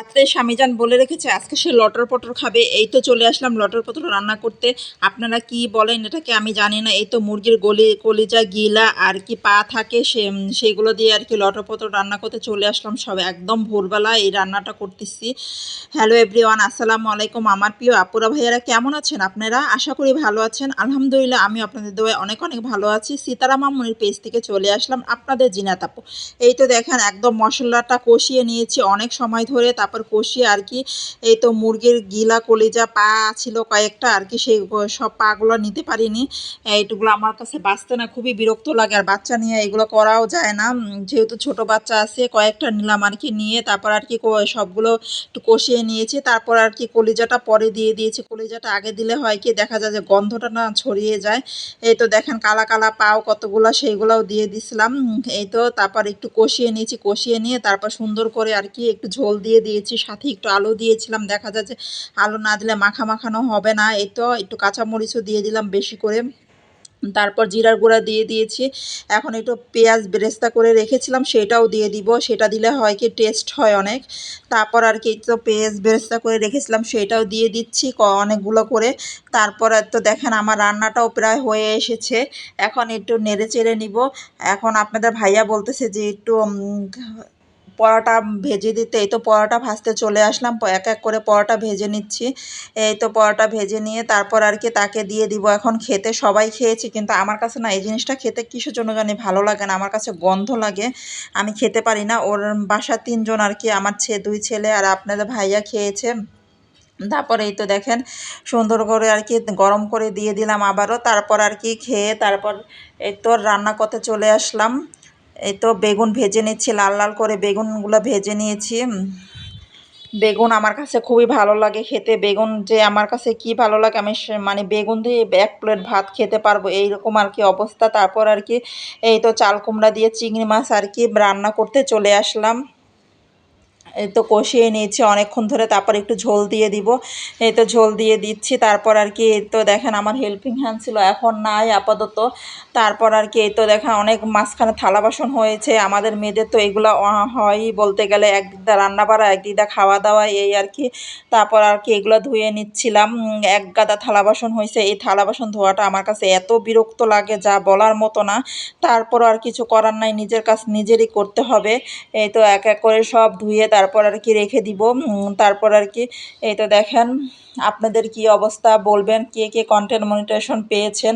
রাত্রে স্বামীজান বলে রেখেছে আজকে সে লটর পটর খাবে। এই তো চলে আসলাম লটর পটর রান্না করতে। আপনারা কি বলেন এটাকে আমি জানি না। এই তো মুরগির কলিজা গিলা আর কি পা থাকে সেগুলো দিয়ে আর কি লটর পটর রান্না করতে চলে আসলাম। সব একদম ভোরবেলা এই রান্নাটা করতেছি। হ্যালো এভরিওয়ান, আসসালামু আলাইকুম। আমার প্রিয় আপুরা ভাইয়ারা কেমন আছেন আপনারা? আশা করি ভালো আছেন। আলহামদুলিল্লাহ আমি আপনাদের দোয়ায় অনেক অনেক ভালো আছি। সীতারাম মামুনির পেজ থেকে চলে আসলাম আপনাদের জিনাত আপু। এই তো দেখেন একদম মশলাটা কষিয়ে নিয়েছি অনেক সময় ধরে। তারপর কষিয়ে আর কি এই তো মুরগির গিলা কলিজা পা ছিল কয়েকটা আর কি, সেই সব পাগুলো নিতে পারিনি। এইটুগুলো আমার কাছে বাঁচতে না খুবই বিরক্ত লাগে, আর বাচ্চা নিয়ে এগুলো করাও যায় না। যেহেতু ছোট বাচ্চা আছে কয়েকটা নিলাম আর কি, নিয়ে তারপর আর কি সবগুলো একটু কষিয়ে নিয়েছি। তারপর আর কি কলিজাটা পরে দিয়ে দিয়েছি। কলিজাটা আগে দিলে হয় কি দেখা যায় যে গন্ধটা না ছড়িয়ে যায়। এই তো দেখেন কালা কালা পাও কতগুলো সেইগুলোও দিয়ে দিছিলাম। এই তো তারপর একটু কষিয়ে নিয়েছি, কষিয়ে নিয়ে তারপর সুন্দর করে আর কি একটু ঝোল দিয়ে দিয়েছি, সাথে একটু আলু দিয়েছিলাম। দেখা যায় যে আলু না দিলে মাখা মাখানো হবে না। এই তো একটু কাঁচামরিচও দিয়ে দিলাম বেশি করে। তারপর জিরার গুঁড়া দিয়ে দিয়েছি। এখন একটু পেঁয়াজ বেরেস্তা করে রেখেছিলাম সেটাও দিয়ে দিব, সেটা দিলে হয় কি টেস্ট হয় অনেক। তারপর আর কি তো পেঁয়াজ বেরেস্তা করে রেখেছিলাম সেটাও দিয়ে দিচ্ছি অনেকগুলো করে। তারপর তো দেখেন আমার রান্নাটাও প্রায় হয়ে এসেছে। এখন একটু নেড়ে চেড়ে নিব। এখন আপনাদের ভাইয়া বলতেছে যে একটু পরোটা ভেজে দিতে। এই তো পরোটা ভাজতে চলে আসলাম, এক এক করে পরোটা ভেজে নিচ্ছি। এই তো পরোটা ভেজে নিয়ে তারপর আর কি তাকে দিয়ে দিব এখন খেতে। সবাই খেয়েছি কিন্তু আমার কাছে না এই জিনিসটা খেতে কিসের জন্য জানি ভালো লাগে না, আমার কাছে গন্ধ লাগে, আমি খেতে পারি না। ওর বাসার ৩ জন আর কি, আমার 2 ছেলে আর আপনাদের ভাইয়া খেয়েছে। তারপরে এই তো দেখেন সুন্দর করে আর কি গরম করে দিয়ে দিলাম আবারও। তারপর আর কি খেয়ে তারপর এই তো রান্না করতে চলে আসলাম। এই তো বেগুন ভেজে নিচ্ছি, লাল লাল করে বেগুনগুলো ভেজে নিয়েছি। বেগুন আমার কাছে খুবই ভালো লাগে খেতে। বেগুন যে আমার কাছে কি ভালো লাগে, আমি মানে বেগুন দিয়ে 1 প্লেট ভাত খেতে পারবো এইরকম আর কি অবস্থা। তারপর আর কি এই তো চাল কুমড়া দিয়ে চিংড়ি মাছ আর কি রান্না করতে চলে আসলাম। এই তো কষিয়ে নিয়েছি অনেকক্ষণ ধরে। তারপর একটু ঝোল দিয়ে দিব। এই তো ঝোল দিয়ে দিচ্ছি। তারপর আর কি এই তো দেখেন আমার হেল্পিং হ্যান্ড ছিল, এখন নাই আপাতত। তারপর আর কি এই তো দেখেন অনেক মাঝখানে থালা বাসন হয়েছে। আমাদের মেয়েদের তো এগুলো হয়ই বলতে গেলে, একদিকটা রান্না বাড়া একদিকটা খাওয়া দাওয়া এই আর কি। তারপর আর কি এগুলো ধুয়ে নিচ্ছিলাম। এক গাদা থালা বাসন হয়েছে। এই থালা বাসন ধোয়াটা আমার কাছে এত বিরক্ত লাগে যা বলার মতো না। তারপরও আর কিছু করার নাই, নিজের কাজ নিজেরই করতে হবে। এই তো এক এক করে সব ধুয়ে তারপর আর কি রেখে দিব। তারপর আর কি এই তো দেখেন আপনাদের কি অবস্থা বলবেন, কে কে কন্টেন্ট মনিটাইজেশন পেয়েছেন।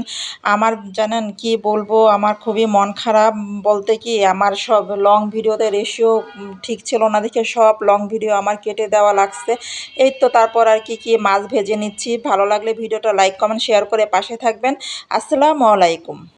আমার জানেন কি বলবো, আমার খুবই মন খারাপ। বলতে কি আমার সব লং ভিডিওতে রেশিও ঠিক ছিল না দেখে সব লং ভিডিও আমার কেটে দেওয়া লাগছে। এই তো তারপর আর কি মাছ ভেজে নিচ্ছি। ভালো লাগলে ভিডিওটা লাইক কমেন্ট শেয়ার করে পাশে থাকবেন। আসসালামু আলাইকুম।